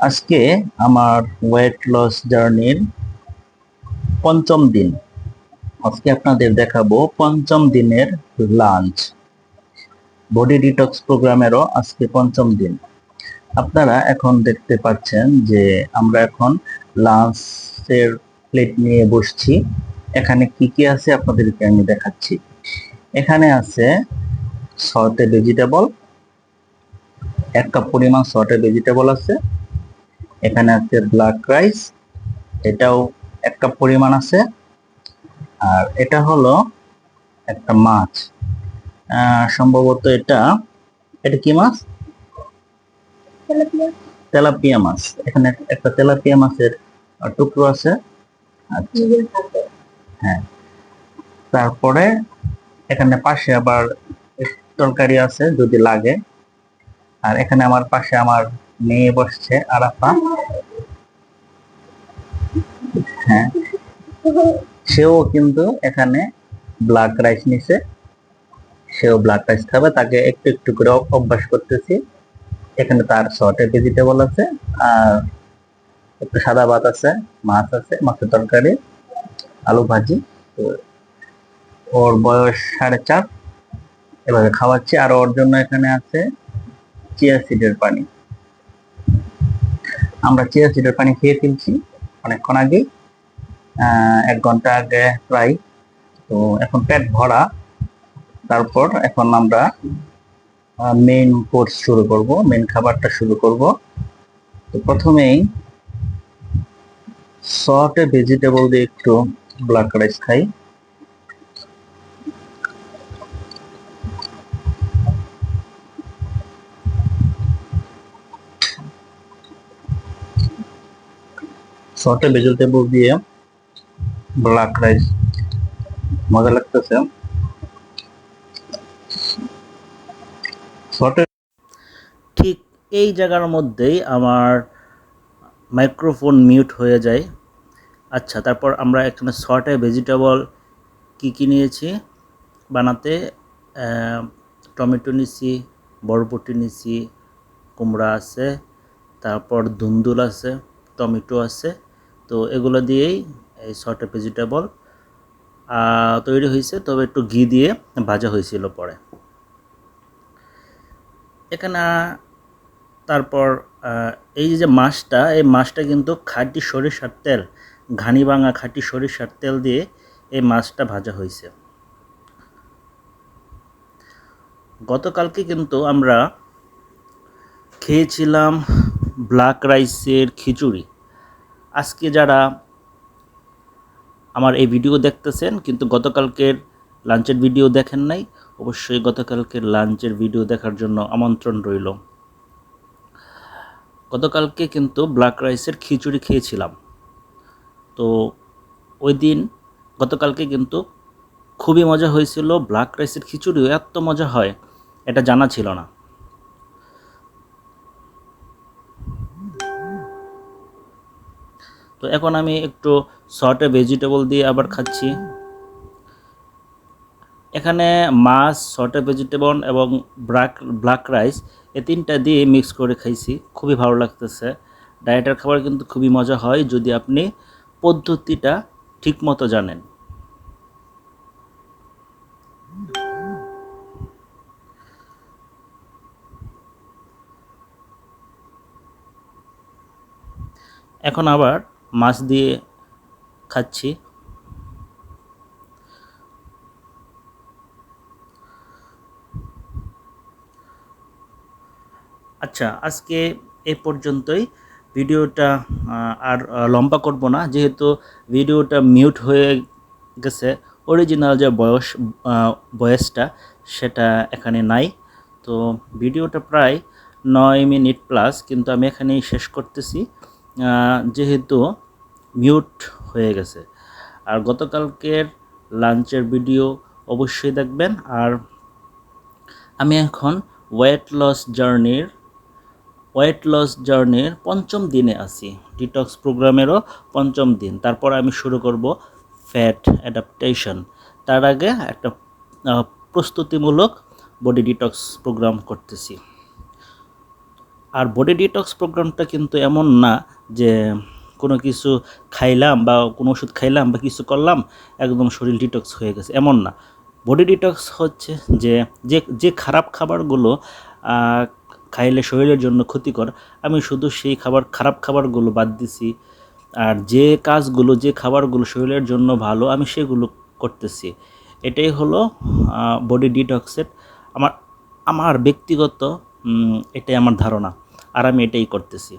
আজকে আমার weight loss জার্নির পঞ্চম দিন। আজকে আপনাদের দেখাবো পঞ্চম দিনের লাঞ্চ। বডি ডিটক্স প্রোগ্রামেরও আজকে পঞ্চম দিন। আপনারা এখন দেখতে পাচ্ছেন যে আমরা এখন লাঞ্চের প্লেট নিয়ে বসছি। এখানে কি কি আছে আপনাদেরকে আমি দেখাচ্ছি। এখানে আছে সর্টেড ভেজিটেবল, 1 কাপ পরিমাণ সর্টেড ভেজিটেবল আছে। এখানে আছে ব্ল্যাক রাইস, এটাও 1 কাপ পরিমাণ আছে। আর এটা হলো একটা মাছ, সম্ভবত এটা এটা কি মাছ? তেলাপিয়া মাছ। এখানে একটা তেলাপিয়া মাছের টুকরো আছে। আচ্ছা, হ্যাঁ। তারপরে এখানে পাশে আবার তরকারি আছে যদি লাগে। আর এখানে আমার পাশে আমার মেয়ে বসছে, আরাফা। হ্যাঁ, সেও কিন্তু এখানে ব্ল্যাক রাইস নিছে। সেও ব্ল্যাক রাইস খাবে, তাকে একটু একটু করে অভ্যাস করতেছি। এখানে তার সর্টেড ভেজিটেবল আছে, আর একটু সাদা ভাত আছে, মাছ আছে, মাছের তরকারি, আলু ভাজি। তো ওর বয়স 4.5। এভাবে খাওয়াচ্ছি। আর ওর জন্য এখানে আছে চিয়া সিডের পানি। আমরা চিয়া সিডের পানি খেয়ে ফেলছি অনেকক্ষণ আগে, 1 ঘন্টা আগে প্রায়। তো এখন পেট ভরা। তারপর এখন আমরা মেইন কোর্স শুরু করব, মেইন খাবারটা শুরু করব। তো প্রথমেই সর্টেড ভেজিটেবল দিয়ে একটু ব্ল্যাক রাইস খাই। সর্টেড ভেজিটেবল দিয়ে ব্ল্যাক রাইস মজা লাগতেছে। সর্টেড ঠিক এই জায়গার মধ্যেই আমার মাইক্রোফোন মিউট হয়ে যায়। আচ্ছা, তারপর আমরা এখানে সর্টেড ভেজিটেবল কি কি নিয়েছি বানাতে। টমেটো নিছি, বরবটি নিছি, কুমড়া আছে, তারপর ধুন্দুল আছে, টমেটো আছে। তো এগুলো দিয়েই এই সর্টেড ভেজিটেবল তৈরি হয়েছে, তবে একটু ঘি দিয়ে ভাজা হয়েছিল পরে। এখানে তারপর এই যে মাছটা, এই মাছটা কিন্তু খাঁটি সরিষার তেল, ঘানি ভাঙা খাঁটি সরিষার তেল দিয়ে এই মাছটা ভাজা হয়েছে। গতকালকে কিন্তু আমরা খেয়েছিলাম ব্ল্যাক রাইসের খিচুড়ি। আজকে যারা আমার এই ভিডিও দেখতেছেন কিন্তু গতকালকের লাঞ্চের ভিডিও দেখেন নাই, অবশ্যই গতকালকের লাঞ্চের ভিডিও দেখার জন্য আমন্ত্রণ রইল। গতকালকে কিন্তু ব্ল্যাক রাইসের খিচুড়ি খেয়েছিলাম। তো ওই দিন গতকালকে কিন্তু খুবই মজা হয়েছিল। ব্ল্যাক রাইসের খিচুড়িও এত মজা হয় এটা জানা ছিল না। তো এখন আমি একটু সর্টেড ভেজিটেবল দিয়ে আবার খাচ্ছি। এখানে মাছ, সর্টেড ভেজিটেবল এবং ব্ল্যাক রাইস এই তিনটা দিয়ে মিক্স করে খাইছি, খুবই ভালো লাগতেছে। ডায়েটের খাবার কিন্তু খুবই মজা হয় যদি আপনি পদ্ধতিটা ঠিকমতো জানেন। এখন আবার মাছ দিয়ে খাচ্ছি। আচ্ছা, আজকে এ পর্যন্তই। ভিডিওটা আর লম্বা করব না, যেহেতু ভিডিওটা মিউট হয়ে গেছে। অরিজিনাল যে ভয়েসটা সেটা এখানে নাই। তো ভিডিওটা প্রায় 9 মিনিট প্লাস, কিন্তু আমি এখানেই শেষ করতেছি যেহেতু মিউট হয়ে গেছে। আর গতকালকের লাঞ্চের ভিডিও অবশ্যই দেখবেন। আর আমি এখন ওয়েট লস জার্নির পঞ্চম দিনে আছি, ডিটক্স প্রোগ্রামেরও পঞ্চম দিন। তারপর আমি শুরু করব ফ্যাট অ্যাডাপ্টেশন। তার আগে একটা প্রস্তুতিমূলক বডি ডিটক্স প্রোগ্রাম করতেছি। আর বডি ডিটক্স প্রোগ্রামটা কিন্তু এমন না যে কোনো কিছু খাইলাম বা কোনো ওষুধ খাইলাম বা কিছু করলাম একদম শরীর ডিটক্স হয়ে গেছে, এমন না। বডি ডিটক্স হচ্ছে যে যে যে খারাপ খাবারগুলো খাইলে শরীরের জন্য ক্ষতিকর, আমি শুধু সেই খারাপ খাবারগুলো বাদ দিছি। আর যে কাজগুলো যে খাবারগুলো শরীরের জন্য ভালো আমি সেগুলো করতেছি। এটাই হলো বডি ডিটক্সের আমার আমার ব্যক্তিগত এটাই আমার ধারণা, আর আমি এটাই করতেছি।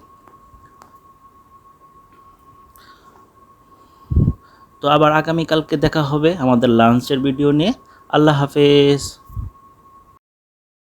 তো আবার আগামীকালকে দেখা হবে আমাদের লাঞ্চের ভিডিও নিয়ে। আল্লাহ হাফেজ।